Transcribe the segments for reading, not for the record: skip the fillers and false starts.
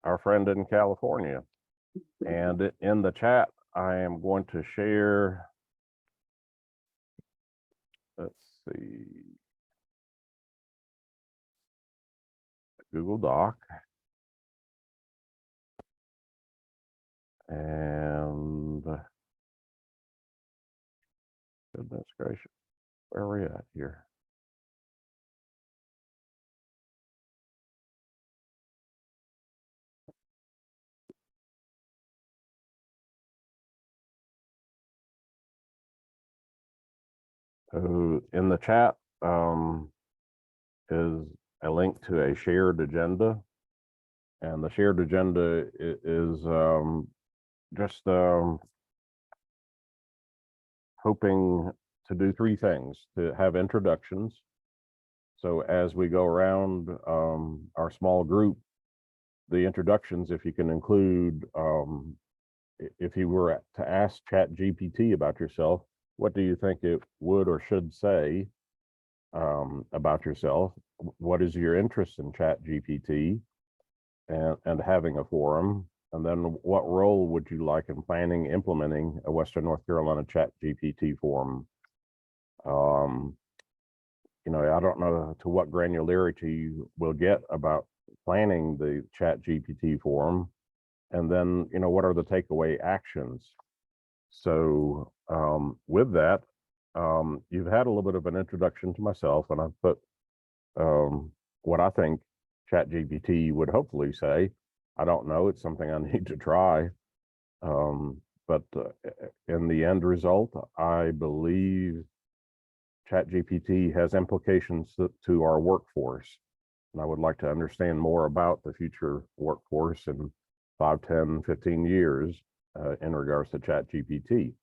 our friend in California. And in the chat, I am going to share, let's see, Google Doc. And goodness gracious, where are we at here? So in the chat is a link to a shared agenda. And the shared agenda is just hoping to do three things: to have introductions. So as we go around our small group, the introductions, if you can include, if you were to ask ChatGPT about yourself, what do you think it would or should say about yourself? What is your interest in ChatGPT and having a forum? And then what role would you like in planning, implementing a Western North Carolina ChatGPT forum? You know, I don't know to what granularity we'll get about planning the ChatGPT forum. And then, you know, what are the takeaway actions? So with that, you've had a little bit of an introduction to myself, and I've put what I think ChatGPT would hopefully say. I don't know, it's something I need to try. But in the end result, I believe ChatGPT has implications to our workforce. And I would like to understand more about the future workforce in 5, 10, 15 years in regards to ChatGPT.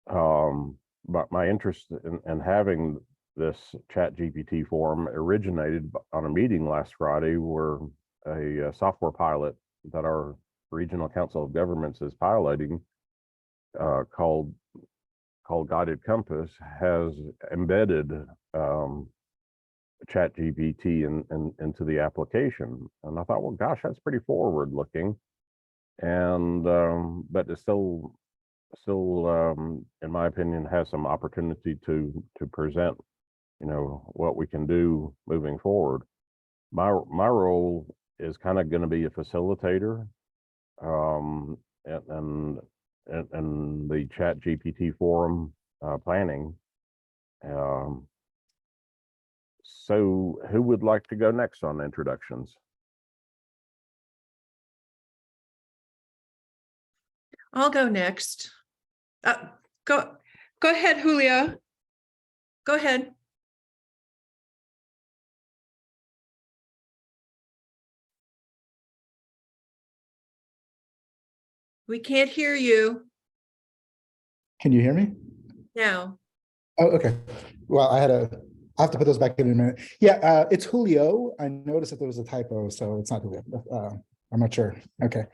But my interest in having this ChatGPT forum originated on a meeting last Friday where a software pilot that our Regional Council of Governments is piloting called Guided Compass has embedded ChatGPT into the application. And I thought, well, gosh, that's pretty forward looking. And but it's still in my opinion has some opportunity to present, you know, what we can do moving forward. My role is kind of going to be a facilitator and the ChatGPT forum planning. So who would like to go next on introductions? I'll go next. Go ahead, Julio. Go ahead. We can't hear you Can you hear me? now. Oh, okay. Well, I have to put those back in a minute. Yeah, it's Julio. I noticed that there was a typo, so it's not Julio. I'm not sure. Okay.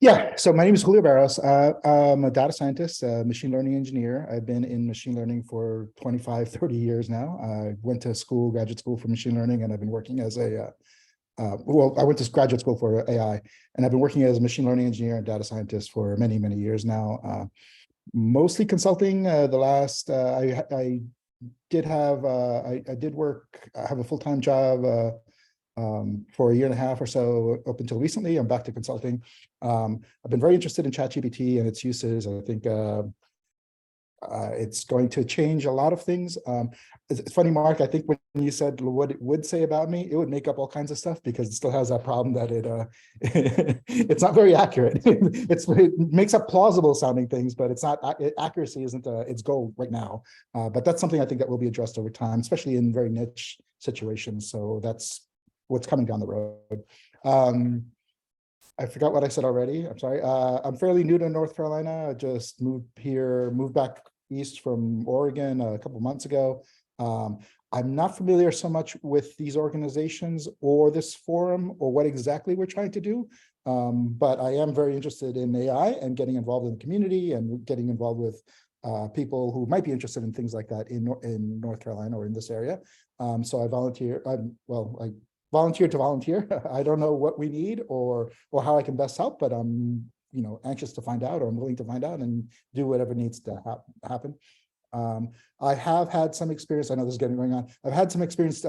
Yeah, so my name is Julio Barros. I'm a data scientist, a machine learning engineer. I've been in machine learning for 25, 30 years now. I went to school, graduate school for machine learning, and I've been working as a, well, I went to graduate school for AI, and I've been working as a machine learning engineer and data scientist for many, many years now. Mostly consulting. The last, I did have, I did work, I have a full-time job for a year and a half or so up until recently. I'm back to consulting. I've been very interested in ChatGPT and its uses. I think it's going to change a lot of things. It's funny, Mark, I think when you said what it would say about me, it would make up all kinds of stuff because it still has that problem that it it's not very accurate. It makes up plausible sounding things, but it's not, accuracy isn't its goal right now. But that's something I think that will be addressed over time, especially in very niche situations. So that's what's coming down the road. I forgot what I said already. I'm sorry. I'm fairly new to North Carolina. I just moved back east from Oregon a couple months ago. I'm not familiar so much with these organizations or this forum or what exactly we're trying to do, but I am very interested in AI and getting involved in the community and getting involved with people who might be interested in things like that in North Carolina or in this area. So I volunteer. I volunteer to volunteer. I don't know what we need or how I can best help, but I'm, anxious to find out, or I'm willing to find out and do whatever needs to happen. I have had some experience. I know this is getting going on. I've had some experience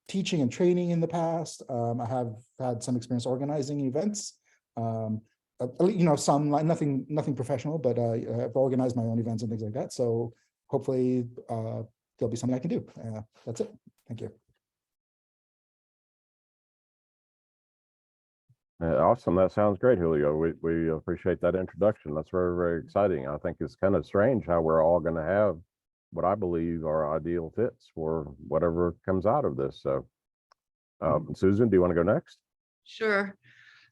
teaching and training in the past. I have had some experience organizing events. Some nothing professional, but I've organized my own events and things like that. So hopefully there'll be something I can do. That's it. Thank you. Awesome. That sounds great, Julio. We appreciate that introduction. That's very, very exciting. I think it's kind of strange how we're all going to have what I believe are ideal fits for whatever comes out of this. So, Susan, do you want to go next? Sure.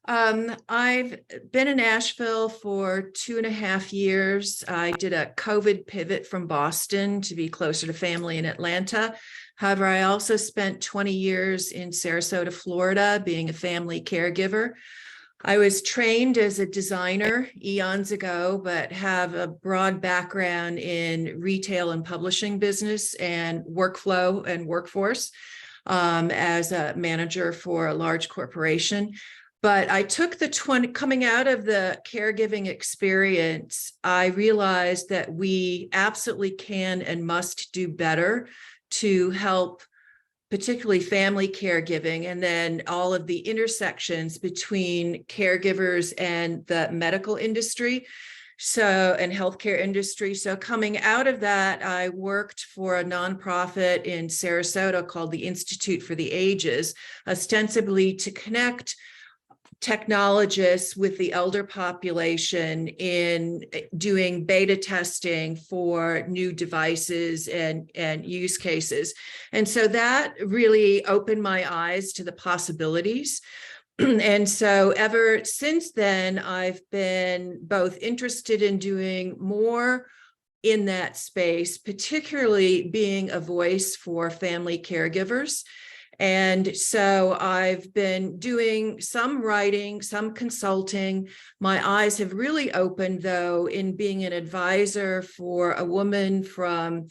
I've been in Asheville for 2.5 years. I did a COVID pivot from Boston to be closer to family in Atlanta. However, I also spent 20 years in Sarasota, Florida, being a family caregiver. I was trained as a designer eons ago, but have a broad background in retail and publishing business and workflow and workforce as a manager for a large corporation. But I took coming out of the caregiving experience, I realized that we absolutely can and must do better to help, particularly family caregiving, and then all of the intersections between caregivers and the medical industry. And healthcare industry. So coming out of that, I worked for a nonprofit in Sarasota called the Institute for the Ages, ostensibly to connect technologists with the elder population in doing beta testing for new devices and use cases. And so that really opened my eyes to the possibilities. And so ever since then, I've been both interested in doing more in that space, particularly being a voice for family caregivers. And so I've been doing some writing, some consulting. My eyes have really opened, though, in being an advisor for a woman from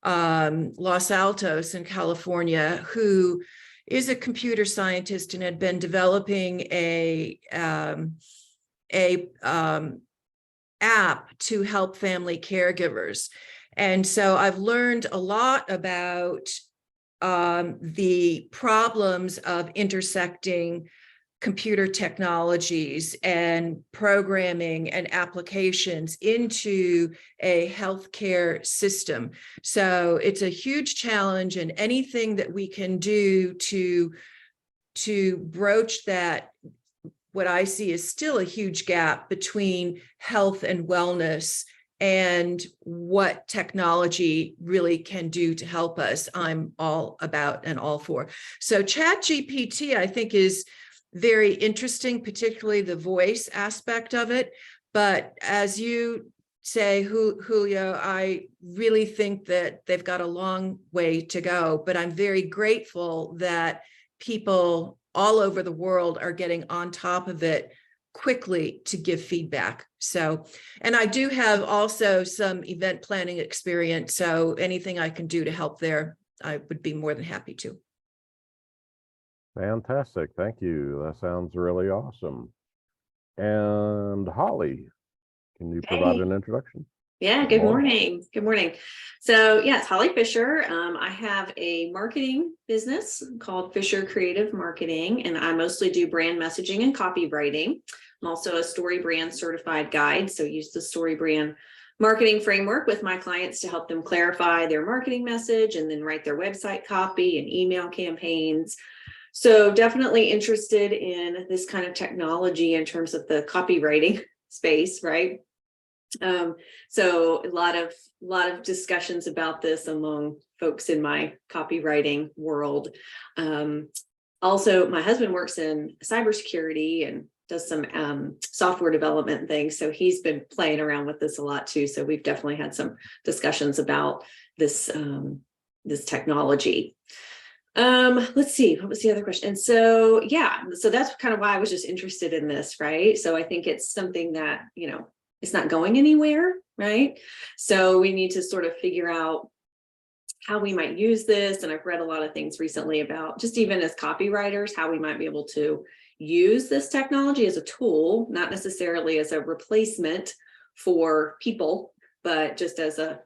Los Altos in California who is a computer scientist and had been developing a app to help family caregivers. And so I've learned a lot about the problems of intersecting computer technologies and programming and applications into a healthcare system. So it's a huge challenge, and anything that we can do to broach that, what I see is still a huge gap between health and wellness and what technology really can do to help us, I'm all about and all for. So ChatGPT, I think, is very interesting, particularly the voice aspect of it. But as you say, Julio, I really think that they've got a long way to go. But I'm very grateful that people all over the world are getting on top of it quickly to give feedback. So, and I do have also some event planning experience. So anything I can do to help there, I would be more than happy to. Fantastic. Thank you. That sounds really awesome. And Holly, can you provide an introduction? Yeah, good morning. Good morning. So yes, Holly Fisher. I have a marketing business called Fisher Creative Marketing, and I mostly do brand messaging and copywriting. I'm also a StoryBrand certified guide, so use the StoryBrand marketing framework with my clients to help them clarify their marketing message and then write their website copy and email campaigns. So definitely interested in this kind of technology in terms of the copywriting space, right? So a lot of discussions about this among folks in my copywriting world. Also, my husband works in cybersecurity and does some software development and things. So he's been playing around with this a lot too. So we've definitely had some discussions about this, this technology. Let's see, what was the other question? And so, yeah, so that's kind of why I was just interested in this, right? So I think it's something that, you know, it's not going anywhere, right? So we need to sort of figure out how we might use this. And I've read a lot of things recently about just even as copywriters, how we might be able to use this technology as a tool, not necessarily as a replacement for people, but just as a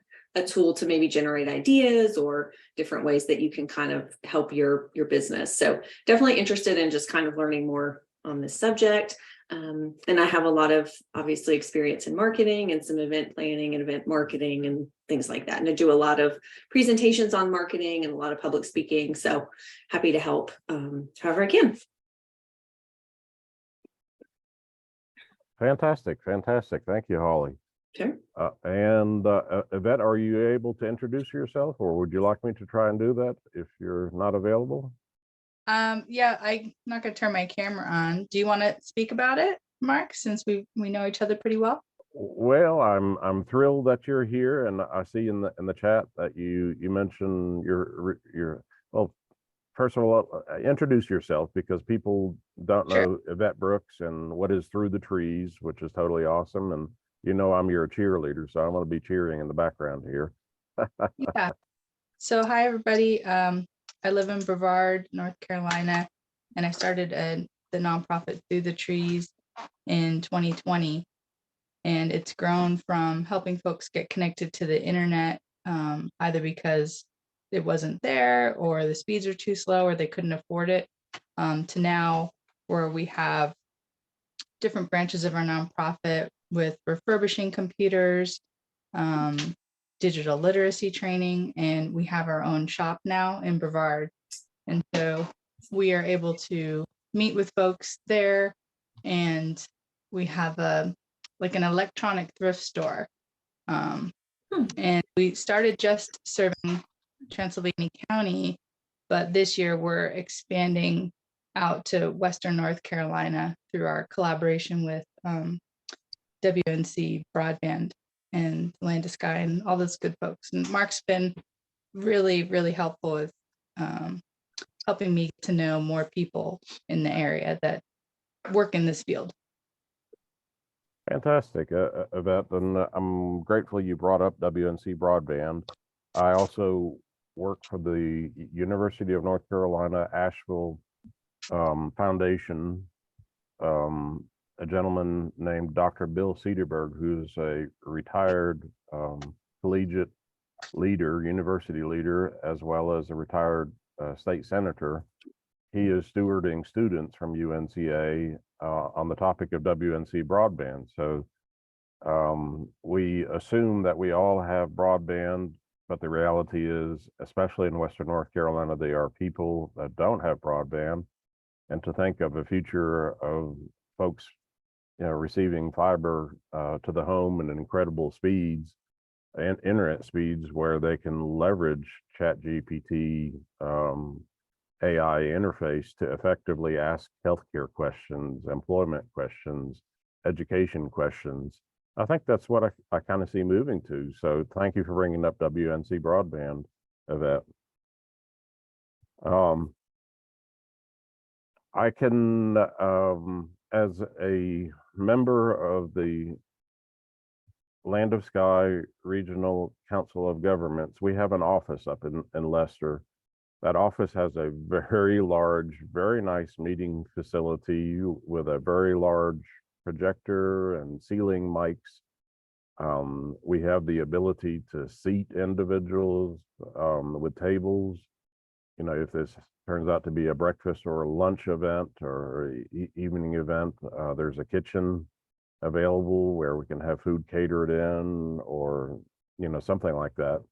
tool to maybe generate ideas or different ways that you can kind of help your business. So definitely interested in just kind of learning more on this subject. And I have a lot of obviously experience in marketing and some event planning and event marketing and things like that. And I do a lot of presentations on marketing and a lot of public speaking. So happy to help however I can. Fantastic, fantastic. Thank you, Holly. Sure. Yvette, are you able to introduce yourself, or would you like me to try and do that if you're not available? Yeah, I'm not gonna turn my camera on. Do you want to speak about it, Mark, since we know each other pretty well? Well, I'm thrilled that you're here, and I see in the chat that you mentioned your well. First of all, introduce yourself, because people don't know Yvette Brooks and what is Through the Trees, which is totally awesome. And you know, I'm your cheerleader, so I'm going to be cheering in the background here. Yeah. So hi, everybody. I live in Brevard, North Carolina, and I started the nonprofit Through the Trees in 2020. And it's grown from helping folks get connected to the internet, either because it wasn't there or the speeds are too slow or they couldn't afford it, to now where we have different branches of our nonprofit with refurbishing computers, digital literacy training, and we have our own shop now in Brevard. And so we are able to meet with folks there, and we have an electronic thrift store. And we started just serving Transylvania County, but this year we're expanding out to Western North Carolina through our collaboration with WNC Broadband and Land of Sky and all those good folks. And Mark's been really, really helpful with helping me to know more people in the area that work in this field. Fantastic, Yvette, and I'm grateful you brought up WNC Broadband. I also work for the University of North Carolina Asheville Foundation. A gentleman named Dr. Bill Cederberg, who's a retired collegiate leader, university leader, as well as a retired state senator. He is stewarding students from UNCA on the topic of WNC broadband. So we assume that we all have broadband, but the reality is, especially in Western North Carolina, there are people that don't have broadband. And to think of a future of folks, receiving fiber to the home and incredible speeds and internet speeds where they can leverage ChatGPT AI interface to effectively ask healthcare questions, employment questions, education questions. I think that's what I kind of see moving to. So thank you for bringing up WNC broadband, Yvette. I can, as a member of the Land of Sky Regional Council of Governments, we have an office up in Leicester. That office has a very large, very nice meeting facility with a very large projector and ceiling mics. We have the ability to seat individuals with tables. If this turns out to be a breakfast or a lunch event or evening event, there's a kitchen available where we can have food catered in, or something like that.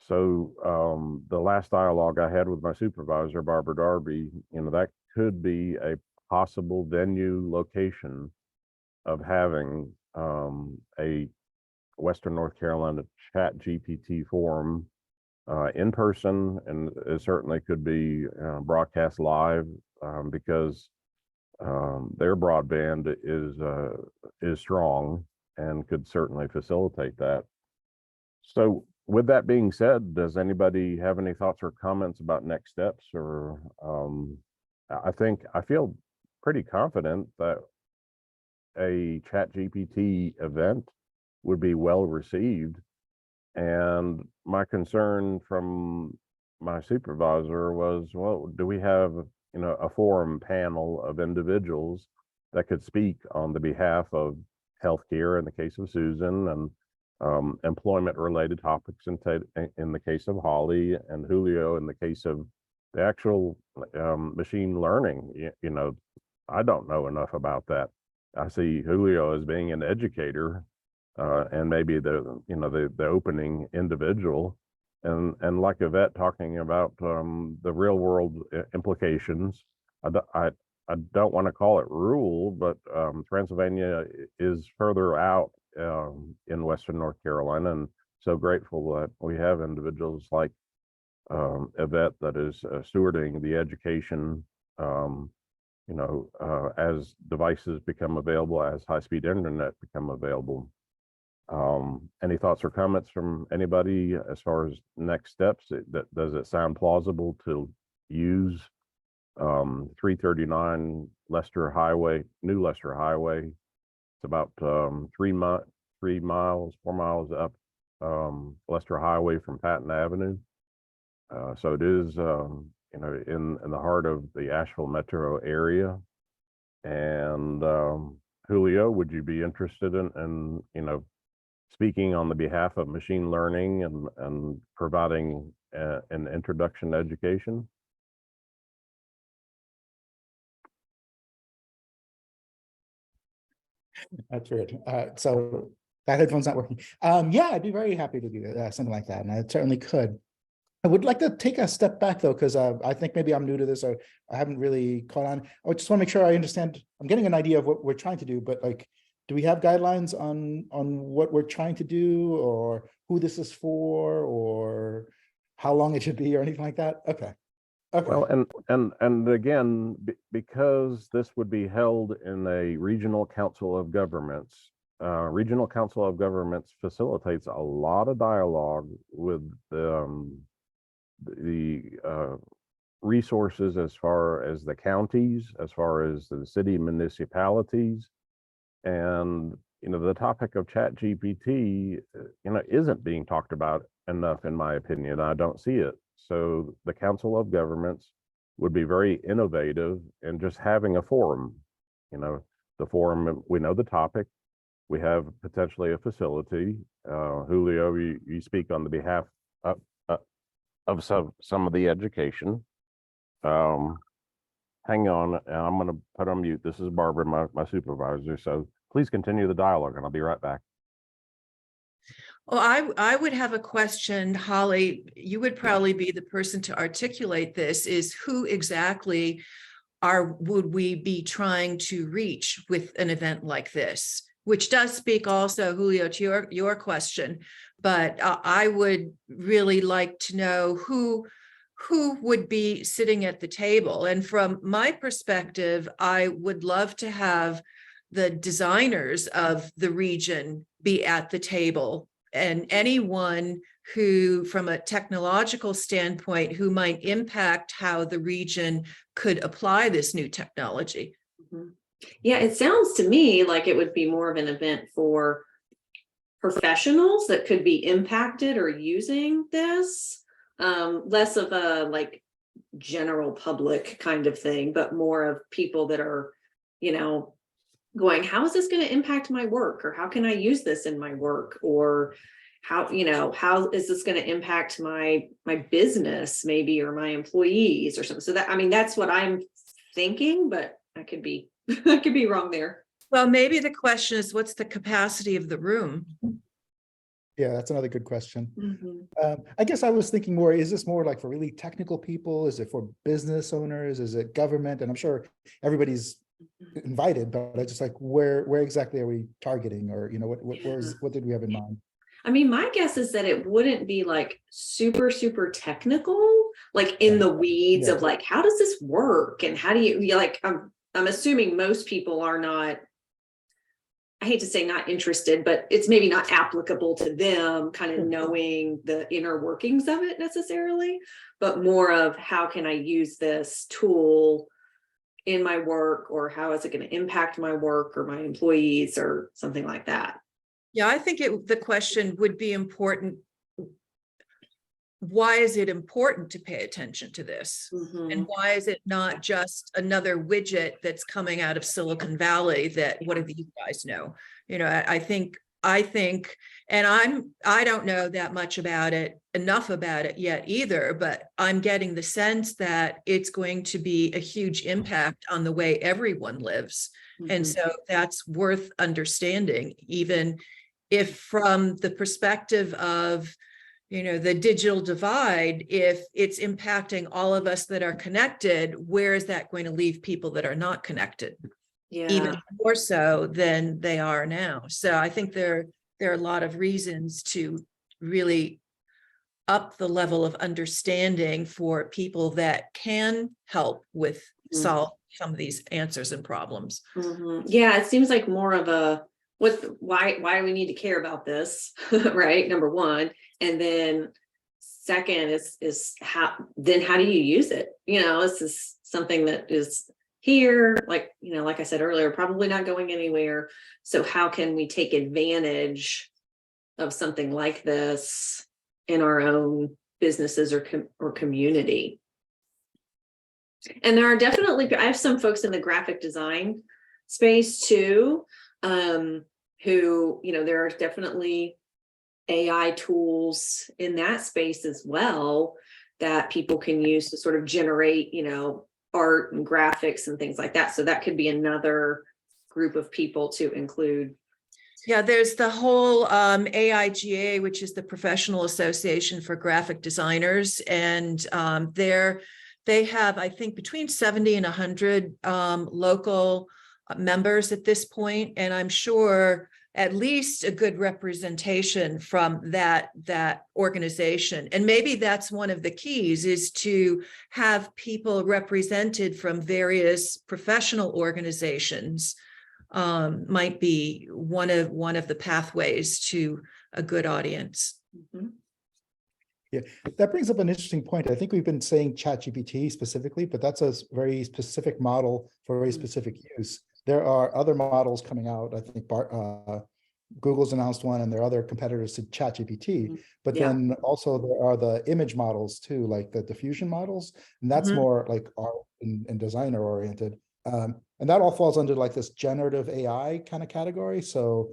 So the last dialogue I had with my supervisor, Barbara Darby, that could be a possible venue location of having a Western North Carolina ChatGPT forum in person, and it certainly could be broadcast live because their broadband is strong and could certainly facilitate that. So with that being said, does anybody have any thoughts or comments about next steps? Or I feel pretty confident that a ChatGPT event would be well received. And my concern from my supervisor was, well, do we have, a forum panel of individuals that could speak on the behalf of healthcare in the case of Susan, and employment related topics in the case of Holly, and Julio in the case of the actual machine learning. I don't know enough about that. I see Julio as being an educator, and maybe the opening individual, and like Yvette talking about the real world implications. I don't want to call it rule, but Transylvania is further out in Western North Carolina, and so grateful that we have individuals like Yvette that is stewarding the education, as devices become available, as high-speed internet become available. Any thoughts or comments from anybody as far as next steps? Does it sound plausible to use 339 New Lester Highway? It's about 4 miles up Lester Highway from Patton Avenue. So it is, in the heart of the Asheville metro area. And Julio, would you be interested in speaking on the behalf of machine learning and providing an introduction to education? That's weird. So that headphone's not working. Yeah, I'd be very happy to do something like that, and I certainly could. I would like to take a step back though, because I think maybe I'm new to this, or I haven't really caught on. I just want to make sure I understand. I'm getting an idea of what we're trying to do, but like, do we have guidelines on what we're trying to do, or who this is for, or how long it should be, or anything like that? Okay. Okay. Well, and again, because this would be held in a regional council of governments, regional council of governments facilitates a lot of dialogue with the resources, as far as the counties, as far as the city municipalities. And the topic of ChatGPT isn't being talked about enough, in my opinion. I don't see it. So the Council of Governments would be very innovative in just having a forum. The forum, we know the topic, we have potentially a facility. Julio, you speak on the behalf of some of the education. Hang on, and I'm going to put on mute. This is Barbara, my supervisor. So please continue the dialogue, and I'll be right back. Well, I would have a question, Holly. You would probably be the person to articulate this, is who exactly would we be trying to reach with an event like this? Which does speak also, Julio, to your question, but I would really like to know who would be sitting at the table. And from my perspective, I would love to have the designers of the region be at the table, and anyone who, from a technological standpoint, who might impact how the region could apply this new technology. Mm-hmm. Yeah, it sounds to me like it would be more of an event for professionals that could be impacted or using this, less of a like general public kind of thing, but more of people that are, going, how is this going to impact my work, or how can I use this in my work, or how is this going to impact my business maybe, or my employees or something. So that's what I'm thinking, but I could be I could be wrong there. Well, maybe the question is, what's the capacity of the room? Yeah, that's another good question. Mm-hmm. I guess I was thinking more, is this more like for really technical people? Is it for business owners? Is it government? And I'm sure everybody's invited, but I just like, where exactly are we targeting, or what did we have in mind? I mean, my guess is that it wouldn't be like super technical, like in the weeds of like, how does this work, and how do you like, I'm assuming most people are not, I hate to say not interested, but it's maybe not applicable to them kind of knowing the inner workings of it necessarily, but more of how can I use this tool in my work, or how is it going to impact my work or my employees or something like that. Yeah, I think the question would be important why is it important to pay attention to this? Mhm. And why is it not just another widget that's coming out of Silicon Valley that, what do these guys know? You know, I think, and I don't know that much about it, enough about it yet either, but I'm getting the sense that it's going to be a huge impact on the way everyone lives. And Mhm. so that's worth understanding, even if from the perspective of, you know, the digital divide, if it's impacting all of us that are connected, where is that going to leave people that are not connected? Even Yeah. more so than they are now. So I think there are a lot of reasons to really up the level of understanding for people that can help with solve some of these answers and problems. Mhm. Yeah, it seems like more of a why do we need to care about this, right? Number one, and then second is how do you use it? You know, this is something that is here, like, you know, like I said earlier, probably not going anywhere. So how can we take advantage of something like this in our own businesses or community? And there are definitely, I have some folks in the graphic design space too, who, you know, there are definitely AI tools in that space as well that people can use to sort of generate, you know, art and graphics and things like that. So that could be another group of people to include. Yeah, there's the whole AIGA, which is the Professional Association for Graphic Designers, and they have, I think, between 70 and 100 local members at this point, and I'm sure at least a good representation from that organization. And maybe that's one of the keys, is to have people represented from various professional organizations. Might be one of the pathways to a good audience. Mhm. Yeah, that brings up an interesting point. I think we've been saying ChatGPT specifically, but that's a very specific model for very specific use. There are other models coming out. I think Google's announced one, and there are other competitors to ChatGPT. But Yeah. then also there are the image models too, like the diffusion models, and that's more like art and designer oriented. And that all falls under like this generative AI kind of category. So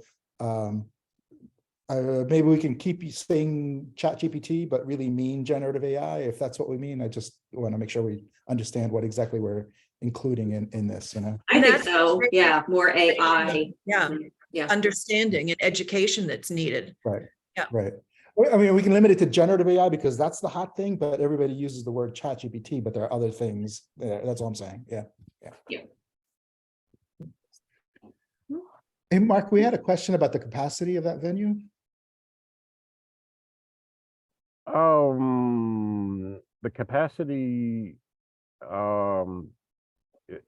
maybe we can keep saying ChatGPT, but really mean generative AI, if that's what we mean. I just want to make sure we understand what exactly we're including in this, you know? I think that's so. great. Yeah, more AI. Yeah, Yeah. understanding and education that's needed. Right. Yeah. Right. Well, I mean, we can limit it to generative AI because that's the hot thing, but everybody uses the word ChatGPT, but there are other things there. That's all I'm saying. Yeah. Yeah. Hey, Mark, we had a question about the capacity of that venue. The capacity,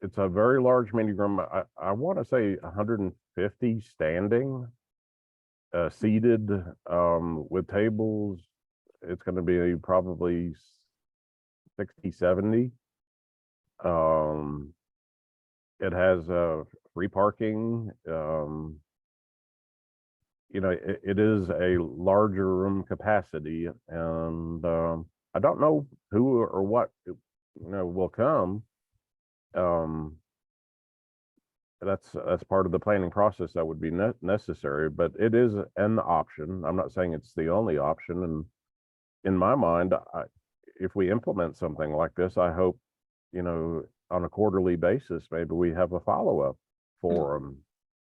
it's a very large meeting room. I want to say 150 standing, seated, with tables. It's going to be probably 60, 70. It has free parking. You know, it is a larger room capacity, and I don't know who or what, you know, will come. That's part of the planning process that would be necessary, but it is an option. I'm not saying it's the only option. And in my mind, if we implement something like this, I hope, you know, on a quarterly basis, maybe we have a follow-up forum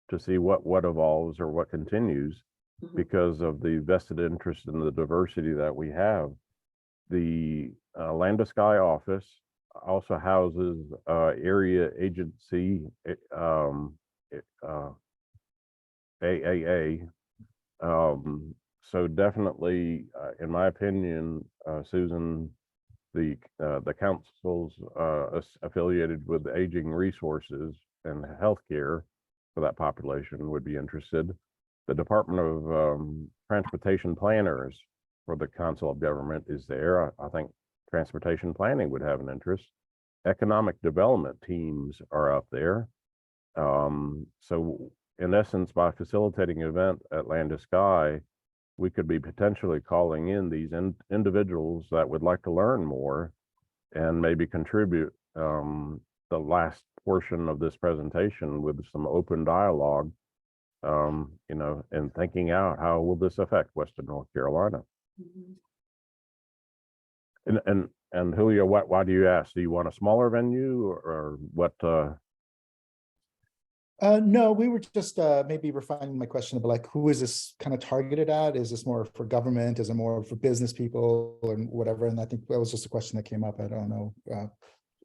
to see what evolves or what continues, because of the vested interest in the diversity that we have. The Land to Sky office also houses area agency, AAA. So definitely, in my opinion, Susan, the councils affiliated with Aging Resources and Healthcare for that population would be interested. The Department of Transportation Planners for the Council of Government is there. I think transportation planning would have an interest. Economic development teams are up there. So in essence, by facilitating an event at Land to Sky, we could be potentially calling in these individuals that would like to learn more and maybe contribute the last portion of this presentation with some open dialogue, you know, and thinking out how will this affect Western North Carolina. And Julio, why do you ask? Do you want a smaller venue or what? No, we were just maybe refining my question about like, who is this kind of targeted at? Is this more for government? Is it more for business people and whatever? And I think that was just a question that came up. I don't know.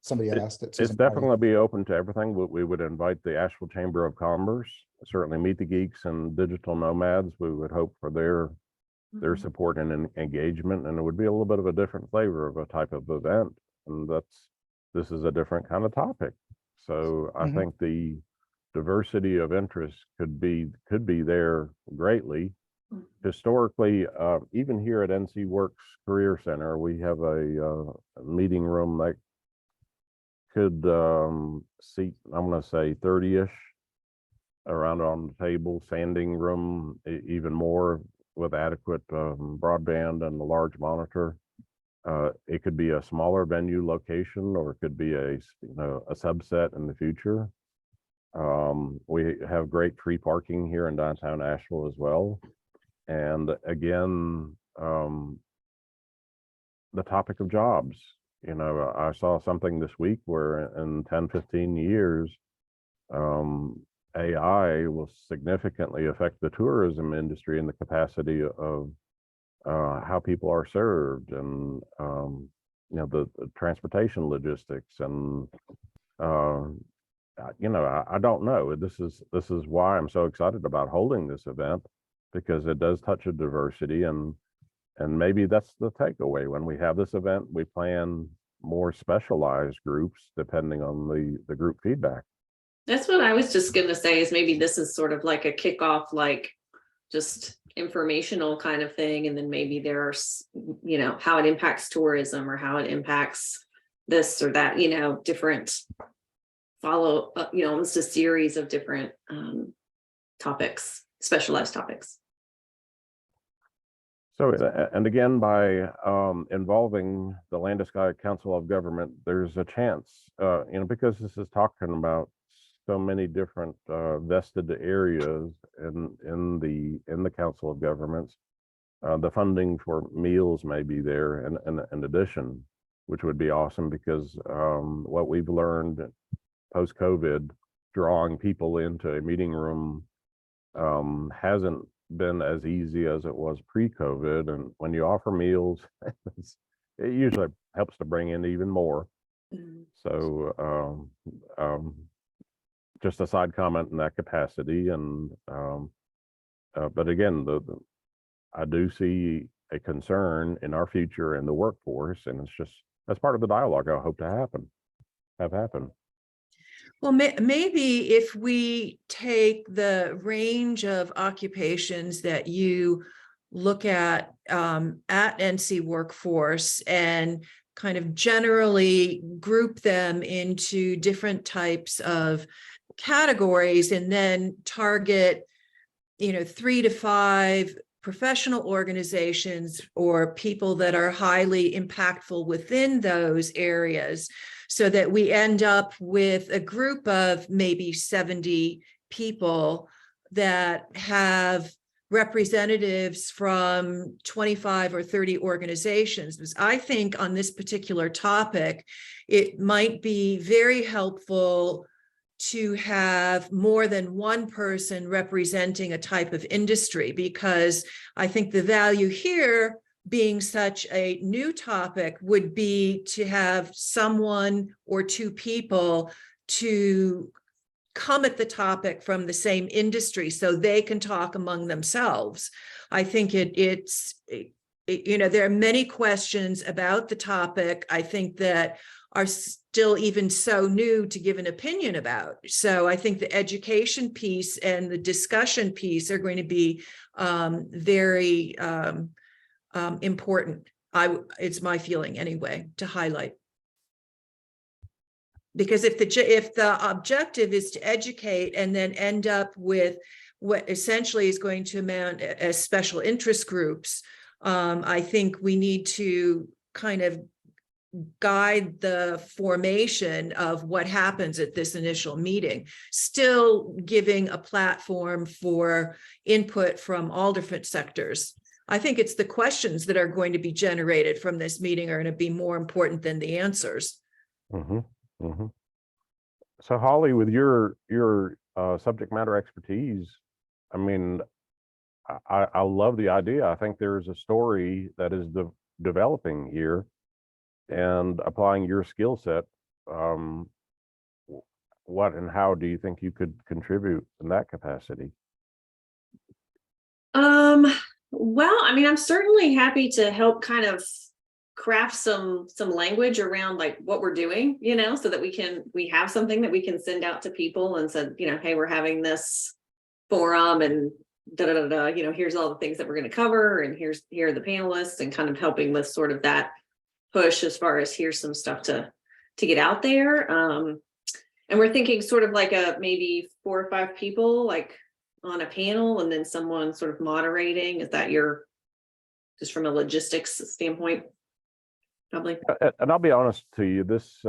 Somebody had asked it. It's Susan probably. definitely be open to everything. We would invite the Asheville Chamber of Commerce, certainly Meet the Geeks and Digital Nomads. We would hope for their support and engagement, and it would be a little bit of a different flavor of a type of event. And this is a different kind of topic. So I think the diversity of interest could be there greatly. Historically, even here at NC Works Career Center, we have a meeting room that could seat, I'm going to say 30-ish around on the table, standing room, even more with adequate broadband and a large monitor. It could be a smaller venue location, or it could be a subset in the future. We have great free parking here in downtown Asheville as well. And again, the topic of jobs. You know, I saw something this week where in 10, 15 years, AI will significantly affect the tourism industry and the capacity of how people are served, and you know, the transportation logistics, and you know, I don't know. This is why I'm so excited about holding this event, because it does touch a diversity, and maybe that's the takeaway. When we have this event, we plan more specialized groups depending on the group feedback. That's what I was just going to say, is maybe this is sort of like a kickoff, like just informational kind of thing. And then maybe there's, you know, how it impacts tourism, or how it impacts this or that, you know, different follow up, you know, almost a series of different topics, specialized topics. So, and again, by involving the Land to Sky Council of Government, there's a chance, you know, because this is talking about so many different vested areas in the Council of Governments. The funding for meals may be there in addition, which would be awesome, because what we've learned post-COVID, drawing people into a meeting room hasn't been as easy as it was pre-COVID. And when you offer meals, it usually helps to bring in even more. So just a side comment in that capacity. And but again, I do see a concern in our future in the workforce, and it's just, that's part of the dialogue I hope to have happen. Well, maybe if we take the range of occupations that you look at NC Workforce, and kind of generally group them into different types of categories, and then target, you know, 3 to 5 professional organizations or people that are highly impactful within those areas, so that we end up with a group of maybe 70 people that have representatives from 25 or 30 organizations. Because I think on this particular topic, it might be very helpful to have more than one person representing a type of industry, because I think the value here, being such a new topic, would be to have someone or 2 people to come at the topic from the same industry, so they can talk among themselves. I think it's you know, there are many questions about the topic, I think, that are still even so new to give an opinion about. So I think the education piece and the discussion piece are going to be very important. It's my feeling anyway, to highlight. Because if the objective is to educate and then end up with what essentially is going to amount as special interest groups. I think we need to kind of guide the formation of what happens at this initial meeting, still giving a platform for input from all different sectors. I think it's the questions that are going to be generated from this meeting are going to be more important than the answers. Mhm, mhm. So Holly, with your subject matter expertise, I mean, I love the idea. I think there's a story that is developing here, and applying your skill set. What and how do you think you could contribute in that capacity? Well, I mean, I'm certainly happy to help kind of craft some language around like what we're doing, so that we have something that we can send out to people and said, hey, we're having this forum and da da da da, here's all the things that we're going to cover, and here are the panelists, and kind of helping with sort of that push as far as here's some stuff to get out there. And we're thinking sort of like maybe 4 or 5 people like on a panel, and then someone sort of moderating. Is that just from a logistics standpoint? Probably. And I'll be honest to you, this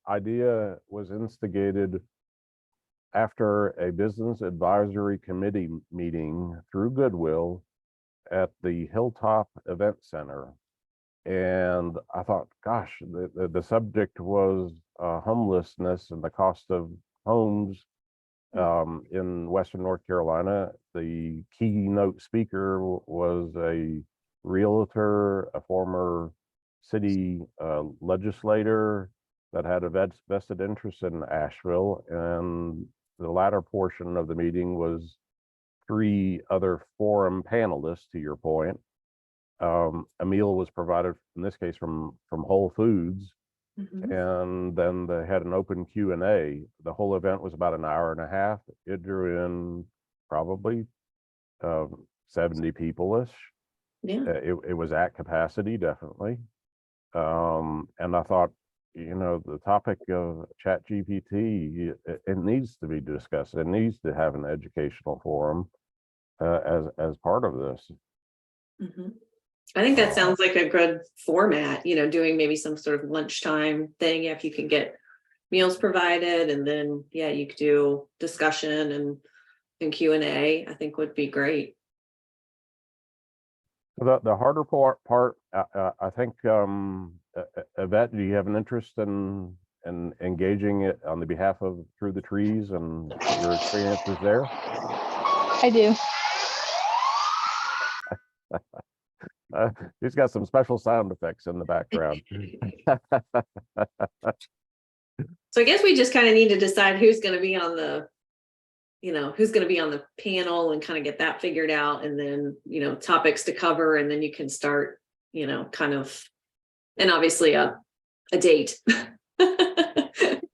idea was instigated after a business advisory committee meeting through Goodwill at the Hilltop Event Center. And I thought, gosh, the subject was homelessness and the cost of homes in Western North Carolina. The keynote speaker was a realtor, a former city legislator that had a vested interest in Asheville. And the latter portion of the meeting was 3 other forum panelists, to your point. A meal was provided, in this case, from Whole Foods. Mhm. And then they had an open Q&A. The whole event was about an hour and a half. It drew in probably 70 people-ish. Yeah. It was at capacity, definitely. And I thought, the topic of ChatGPT, it needs to be discussed. It needs to have an educational forum as part of this. Mhm. I think that sounds like a good format, doing maybe some sort of lunchtime thing if you can get meals provided, and then you could do discussion and Q&A. I think would be great. The harder part, I think, Yvette, do you have an interest in engaging it on the behalf of Through the Trees and your experiences there? I do. He's got some special sound effects in the background. So I guess we just kind of need to decide who's going to be on the panel, and kind of get that figured out, and then, topics to cover, and then you can start, kind of, and obviously a date.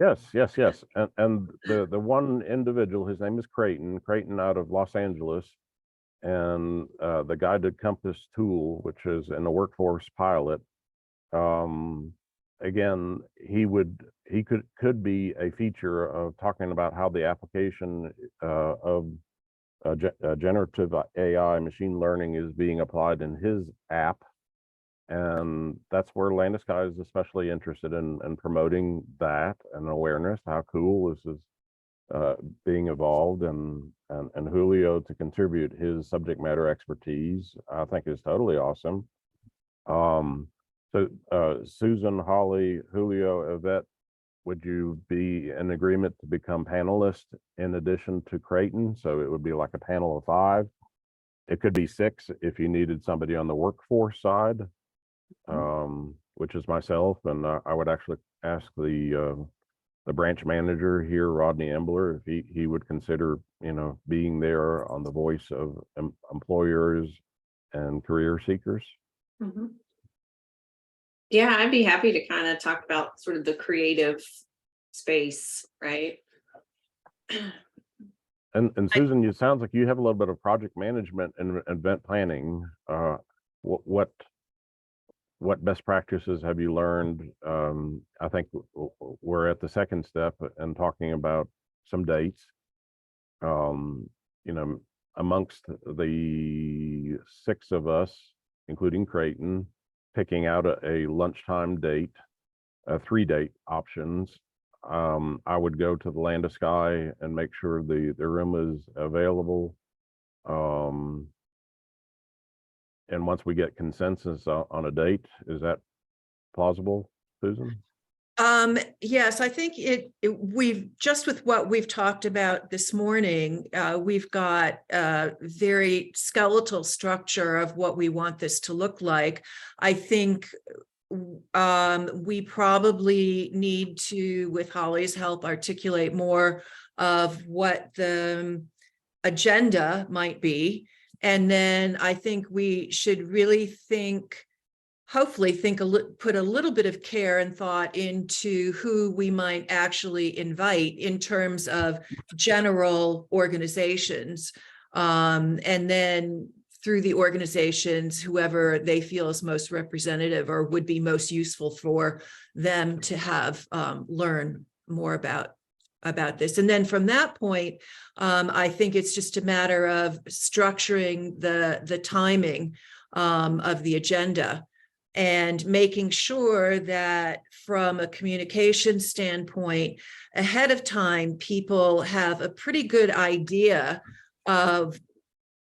Yes. And the one individual, his name is Creighton out of Los Angeles, and the Guided Compass tool, which is in a workforce pilot. Again, he could be a feature of talking about how the application of generative AI machine learning is being applied in his app. And that's where Landis-Sky is especially interested in promoting that and awareness, how cool this is being evolved, and Julio to contribute his subject matter expertise, I think is totally awesome. So Susan, Holly, Julio, Yvette, would you be in agreement to become panelists in addition to Creighton? So it would be like a panel of 5. It could be 6 if you needed somebody on the workforce side, which is myself. And I would actually ask the branch manager here, Rodney Embler, if he would consider, being there on the voice of employers and career seekers. Mhm. Yeah, I'd be happy to kind of talk about sort of the creative space, right? And Susan, it sounds like you have a little bit of project management and event planning. What best practices have you learned? I think we're at the second step and talking about some dates. You know, amongst the 6 of us, including Creighton, picking out a lunchtime date, 3 date options. I would go to the Land of Sky and make sure the room is available. And once we get consensus on a date, is that plausible, Susan? Yes, I think we've just with what we've talked about this morning, we've got a very skeletal structure of what we want this to look like. I think we probably need to, with Holly's help, articulate more of what the agenda might be. And then I think we should really hopefully put a little bit of care and thought into who we might actually invite in terms of general organizations. And then through the organizations, whoever they feel is most representative or would be most useful for them to have learn more about this. And then from that point, I think it's just a matter of structuring the timing of the agenda and making sure that from a communication standpoint, ahead of time, people have a pretty good idea of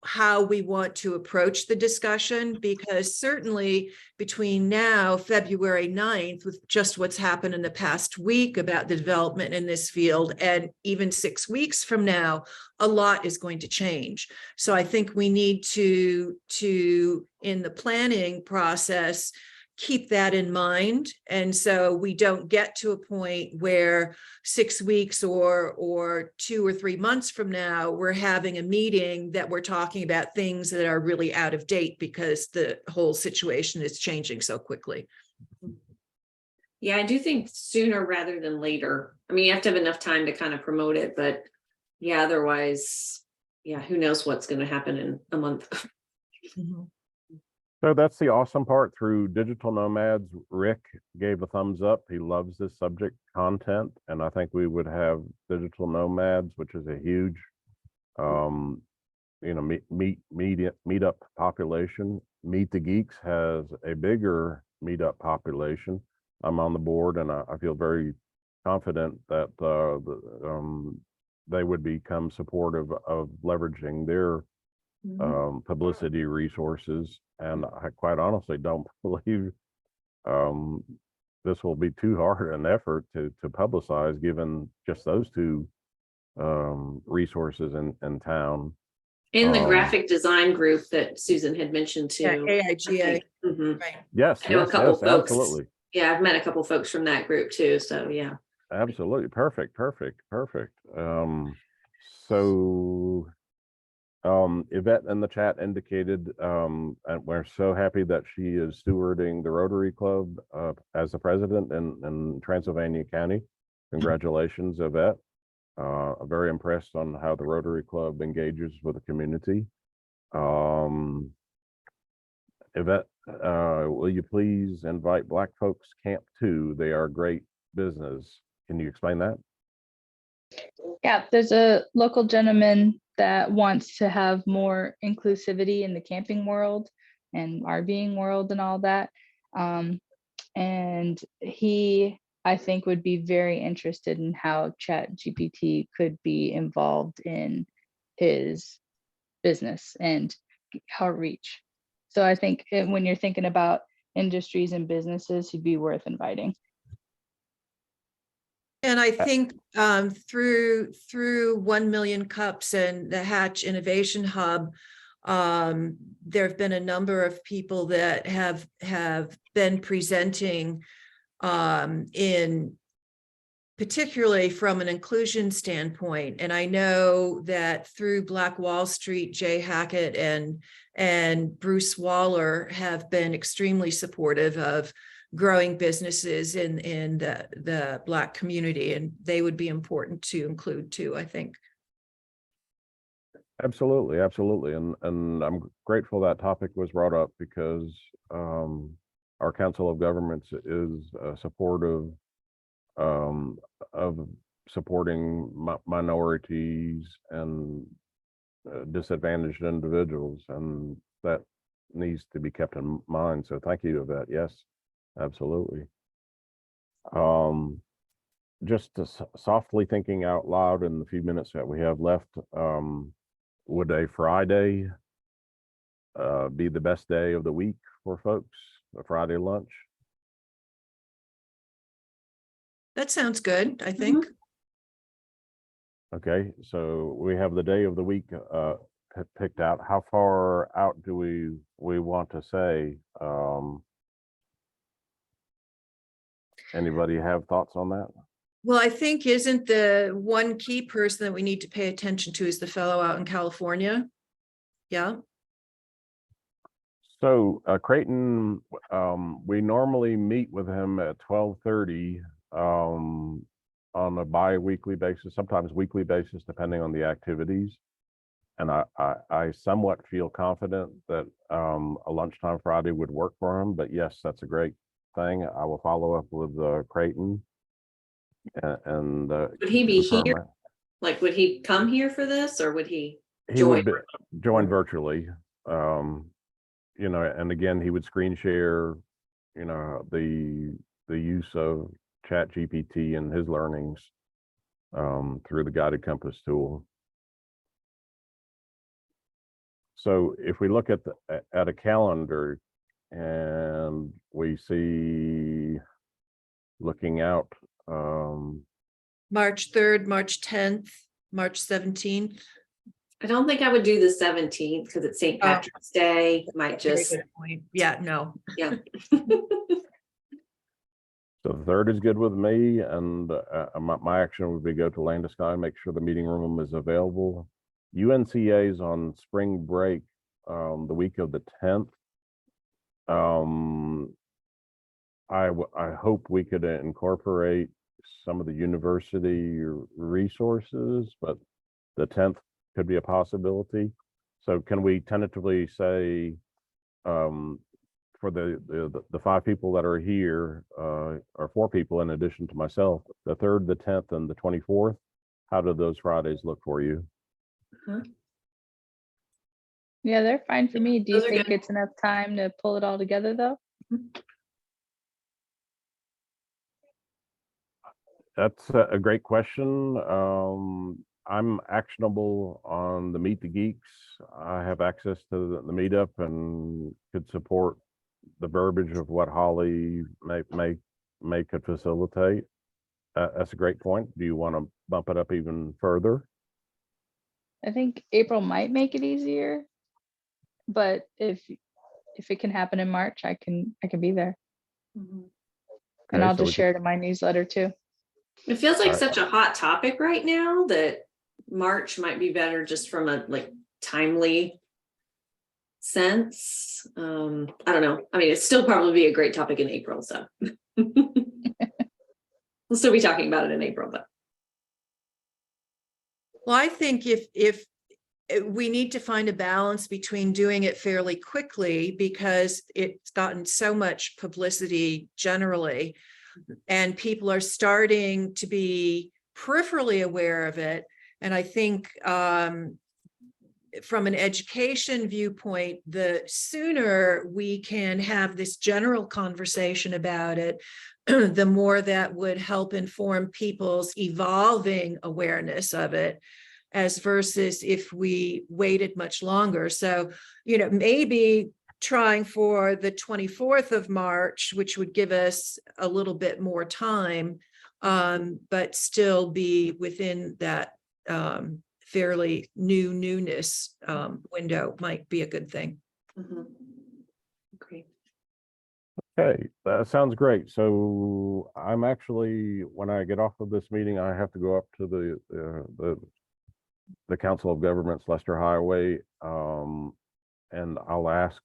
how we want to approach the discussion, because certainly between now, February 9th, with just what's happened in the past week about the development in this field, and even 6 weeks from now, a lot is going to change. So I think we need to in the planning process, keep that in mind. And so we don't get to a point where 6 weeks or 2 or 3 months from now, we're having a meeting that we're talking about things that are really out of date because the whole situation is changing so quickly. Yeah, I do think sooner rather than later. I mean, you have to have enough time to kind of promote it, but yeah, otherwise, yeah, who knows what's going to happen in a month. Mhm. So that's the awesome part. Through Digital Nomads, Rick gave a thumbs up. He loves this subject content, and I think we would have Digital Nomads, which is a huge, meetup population. Meet the Geeks has a bigger meetup population. I'm on the board, and I feel very confident that they would become supportive of leveraging their publicity resources. And I quite honestly don't believe this will be too hard an effort to publicize, given just those 2 resources in town. In the graphic design group that Susan had mentioned Yeah, too. AIGA, Mhm. right. Yes, I know a yes, couple yes, folks. absolutely. Yeah, I've met a couple folks from that group too. So yeah. Absolutely. Perfect. So Yvette in the chat indicated, and we're so happy that she is stewarding the Rotary Club as the president in Transylvania County. Congratulations, Yvette. I'm very impressed on how the Rotary Club engages with the community. Yvette, will you please invite Black Folks Camp 2? They are great business. Can you explain that? Yeah, there's a local gentleman that wants to have more inclusivity in the camping world and RVing world and all that. And he, I think, would be very interested in how ChatGPT could be involved in his business and outreach. So I think when you're thinking about industries and businesses, he'd be worth inviting. And I think through 1 Million Cups and the Hatch Innovation Hub, there have been a number of people that have been presenting in particularly from an inclusion standpoint. And I know that through Black Wall Street, Jay Hackett and Bruce Waller have been extremely supportive of growing businesses in the Black community, and they would be important to include too, I think. Absolutely. And I'm grateful that topic was brought up, because our Council of Governments is supportive of supporting minorities and disadvantaged individuals, and that needs to be kept in mind. So thank you for that. Yes, absolutely. Just softly thinking out loud in the few minutes that we have left, would a Friday be the best day of the week for folks, a Friday lunch? That sounds good, I think. Okay, so we have the day of the week picked out. How far out do we want to say? Anybody have thoughts on that? Well, I think isn't the one key person that we need to pay attention to is the fellow out in California? Yeah, So Creighton, we normally meet with him at 12:30 on a bi-weekly basis, sometimes weekly basis, depending on the activities. And I somewhat feel confident that a lunchtime Friday would work for him. But yes, that's a great thing. I will follow up with Creighton and Would he be confirm here? that. Like, would he come here for this or would he? He would join virtually. You know, and again, he would screen share, you know, the use of ChatGPT and his learnings through the Guided Compass tool. So if we look at a calendar and we see looking out, March 3rd, March 10th, March 17th. I don't think I would do the 17th because it's St. Oh. Patrick's Day. Might Very just, good point. Yeah, no. yeah. so the 3rd is good with me, and my action would be go to Landeskine, make sure the meeting room is available. UNCA is on spring break the week of the 10th. I hope we could incorporate some of the university resources, but the 10th could be a possibility. So can we tentatively say for the 5 people that are here, or 4 people in addition to myself, the 3rd, the 10th, and the 24th, how do those Fridays look for you? Yeah, they're fine for me. Do you Those are think good. it's enough time to pull it all together though? That's a great question. I'm actionable on the Meet the Geeks. I have access to the meetup and could support the verbiage of what Holly may could facilitate. That's a great point. Do you want to bump it up even further? I think April might make it easier, but if it can happen in March, I can be there, and Okay, I'll so just share it in my newsletter too. It feels like Alright. such a hot topic right now that March might be better just from a like timely sense. I don't know. I mean, it's still probably be a great topic in April, so we'll still be talking about it in April, but Well, I think if we need to find a balance between doing it fairly quickly because it's gotten so much publicity generally, and people are starting to be peripherally aware of it. And I think from an education viewpoint, the sooner we can have this general conversation about it, the more that would help inform people's evolving awareness of it, as versus if we waited much longer. So, you know, maybe trying for the 24th of March, which would give us a little bit more time, but still be within that fairly newness window might be a good thing. great. Okay, that sounds great. So I'm actually, when I get off of this meeting, I have to go up to the Council of Governments, Lester Highway, and I'll ask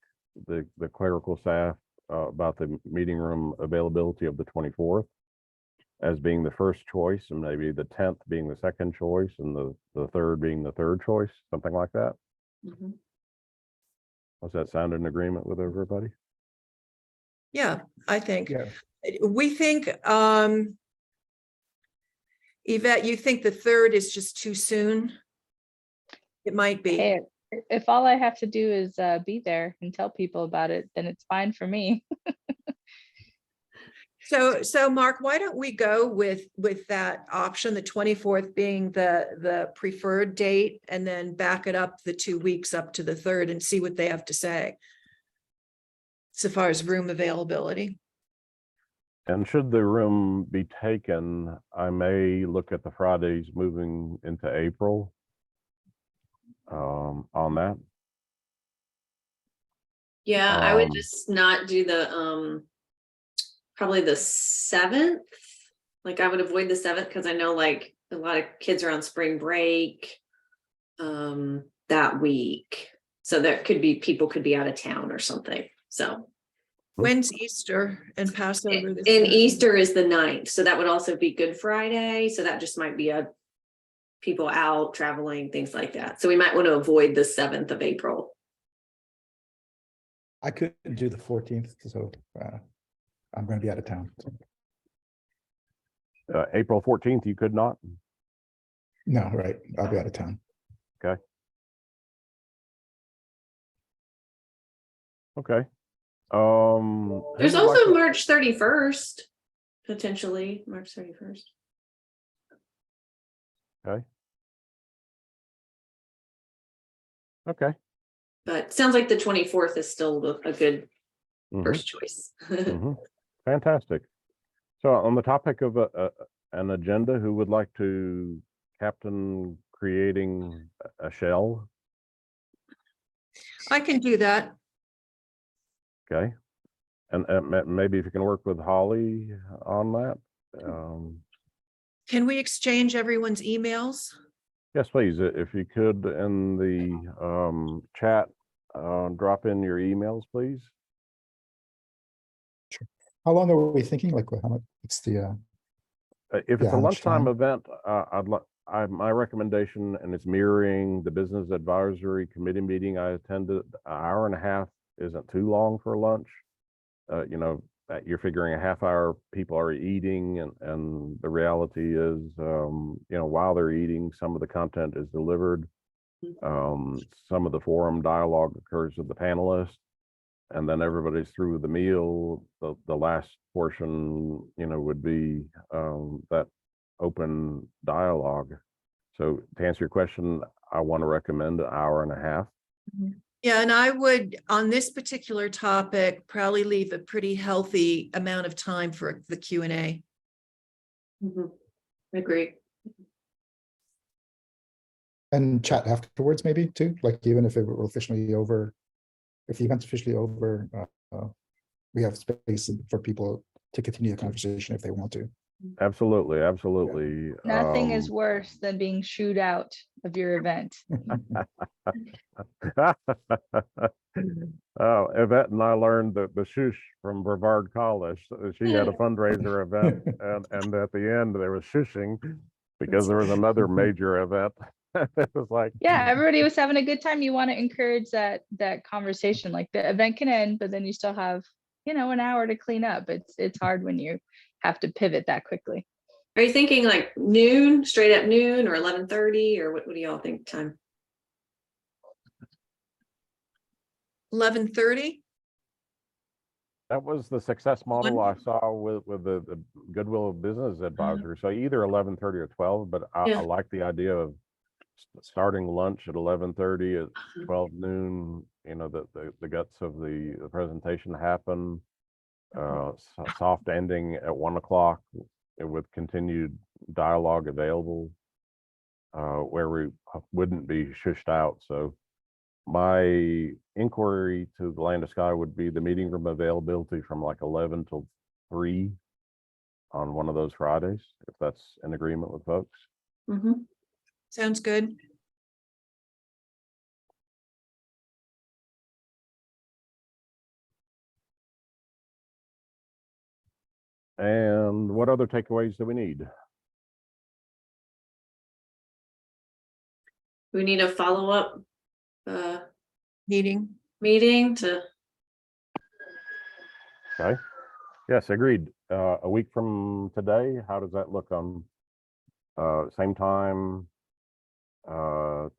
the clerical staff about the meeting room availability of the 24th as being the first choice, and maybe the 10th being the second choice, and the 3rd being the third choice, something like that. Does that sound in agreement with everybody? Yeah, I think. Yeah. We think Yvette, you think the 3rd is just too soon? It might be. Hey, if all I have to do is be there and tell people about it, then it's fine for me. So Mark, why don't we go with that option, the 24th being the preferred date, and then back it up the 2 weeks up to the 3rd and see what they have to say so far as room availability. And should the room be taken, I may look at the Fridays moving into April on that. Yeah, I would Um, just not do the, probably the 7th. Like I would avoid the 7th because I know like a lot of kids are on spring break that week. So there could be, people could be out of town or something. So. When's Easter and Passover this And year? Easter is the 9th, so that would also be Good Friday, so that just might be people out traveling, things like that. So we might want to avoid the 7th of April. I couldn't do the 14th, so I'm going to be out of town. April 14th, you could not? No, right. I'll be out of town. Okay. There's who would like also to- March 31st, potentially, March 31st. Okay. But sounds like the 24th is still a good Mhm. first choice. Mhm. Fantastic. So on the topic of an agenda, who would like to captain creating a shell? I can do that. Okay. And maybe if you can work with Holly on that. Can we exchange everyone's emails? Yes, please. If you could in the chat, drop in your emails, please. How long are we thinking? Like, how much? It's the If it's Yeah, a how much lunchtime time? event, my recommendation, and it's mirroring the Business Advisory Committee meeting I attended, an hour and a half isn't too long for lunch. You know, you're figuring a half hour, people are eating, and the reality is, you know, while they're eating, some of the content is delivered. Some of the forum dialogue occurs with the panelists, and then everybody's through the meal. The last portion, you know, would be that open dialogue. So to answer your question, I want to recommend an hour and a half. Yeah, and I would, on this particular topic, probably leave a pretty healthy amount of time for the Q&A. Mhm. Agree. and chat afterwards, maybe too. Like even if it were officially over, if the event's officially over, we have space for people to continue the conversation if they want to. Absolutely, absolutely. Nothing is worse than being shooed out of your event. Oh, Yvette and I learned the shush from Brevard College. She had a fundraiser event, and at the end there was shushing because there was another major event. It was like, Yeah, everybody was having a good time. You want to encourage that conversation. Like the event can end, but then you still have, you know, an hour to clean up. It's hard when you have to pivot that quickly. Are you thinking like noon, straight up noon, or 11:30, or what do y'all think time? 11:30? that was the success model I saw with the Goodwill of Business Advisory. So either 11:30 or 12, but I Yeah. like the idea of starting lunch at 11:30 at 12 noon. You know, the guts of the presentation happen. Soft ending at 1 o'clock with continued dialogue available, where we wouldn't be shushed out. So my inquiry to the Land of Sky would be the meeting room availability from like 11 till 3 on one of those Fridays, if that's in agreement with folks. Mhm. Sounds good. And what other takeaways do we need? We need a follow-up Meeting. meeting to, Okay. Yes, agreed. A week from today, how does that look on Same time.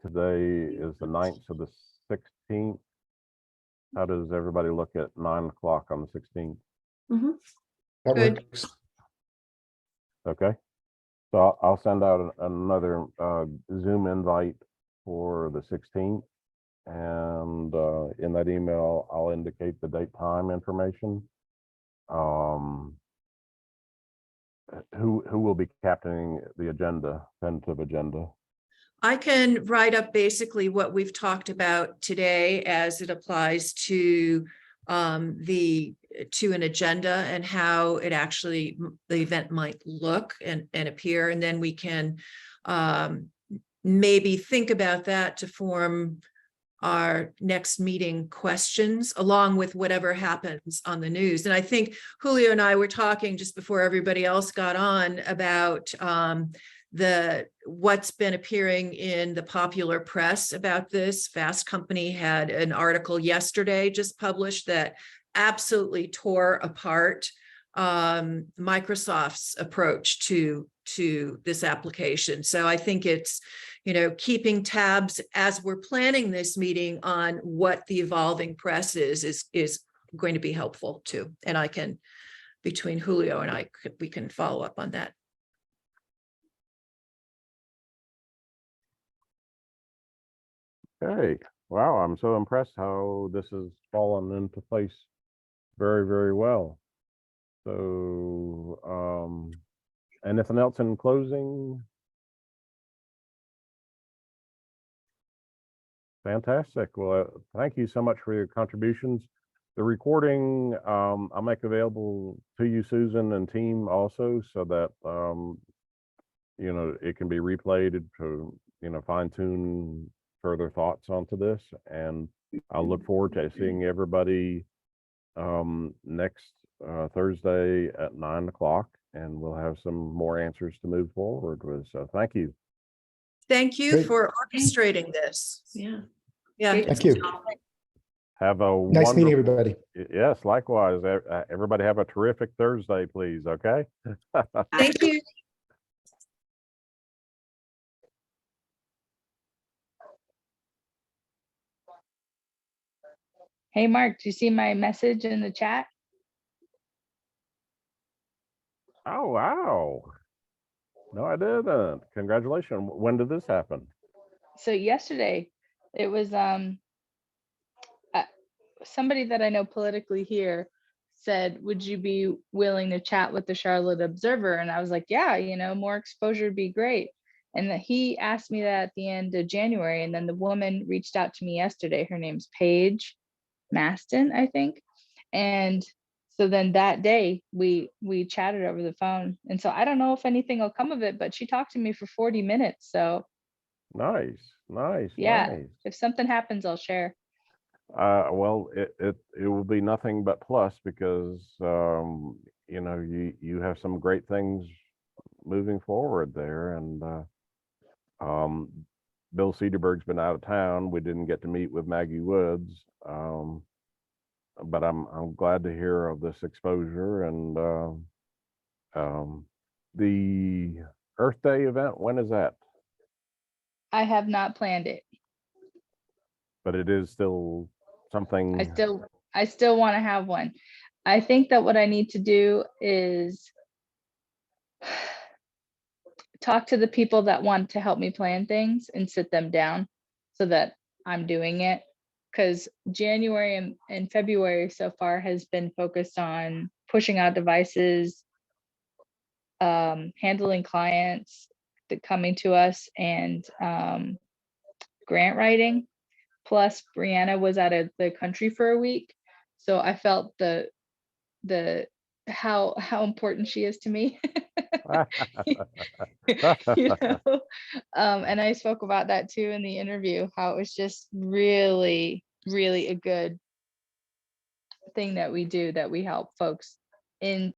Today is the 9th, so the 16th. How does everybody look at 9 o'clock on the 16th? That Good. works. Okay. So I'll send out another Zoom invite for the 16th. And in that email, I'll indicate the date, time information. Who will be captaining the agenda, tentative agenda? I can write up basically what we've talked about today as it applies to an agenda and how it actually, the event might look and appear. And then we can maybe think about that to form our next meeting questions along with whatever happens on the news. And I think Julio and I were talking just before everybody else got on about what's been appearing in the popular press about this. Fast Company had an article yesterday just published that absolutely tore apart Microsoft's approach to this application. So I think it's, keeping tabs as we're planning this meeting on what the evolving press is going to be helpful too. And I can, between Julio and I, we can follow up on that. Okay. Wow, I'm so impressed how this has fallen into place very, very well. So, anything else in closing? Fantastic. Well, thank you so much for your contributions. The recording, I'll make available to you, Susan, and team also, so that, it can be replayed to, fine tune further thoughts onto this. And I'll look forward to seeing everybody next Thursday at 9 o'clock, and we'll have some more answers to move forward with. So thank you. Thank you Great. for orchestrating this. Yeah. Yeah. Great. Thank you. Have a Nice meeting wonderful- everybody. Yes, likewise. Everybody have a terrific Thursday, please. Okay. Thank you. Hey, Mark, do you see my message in the chat? Oh, wow. No, I didn't. Congratulations. When did this happen? So yesterday, it was somebody that I know politically here said, would you be willing to chat with the Charlotte Observer? And I was like, yeah, more exposure would be great. And that he asked me that at the end of January. And then the woman reached out to me yesterday. Her name's Paige Maston, I think. And so then that day we chatted over the phone. And so I don't know if anything will come of it, but she talked to me for 40 minutes. So Nice. yeah, Nice. if something happens, I'll share. Well, it will be nothing but plus because you have some great things moving forward there, and Bill Cederberg's been out of town. We didn't get to meet with Maggie Woods, but I'm glad to hear of this exposure. And the Earth Day event, when is that? I have not planned it. But it is still something. I still want to have one. I think that what I need to do is talk to the people that want to help me plan things and sit them down so that I'm doing it. Because January and February so far has been focused on pushing out devices, handling clients that coming to us, and grant writing. Plus Brianna was out of the country for a week. So I felt the how important she is to me. And I spoke about that too in the interview, how it was just really, really a good thing that we do, that we help folks in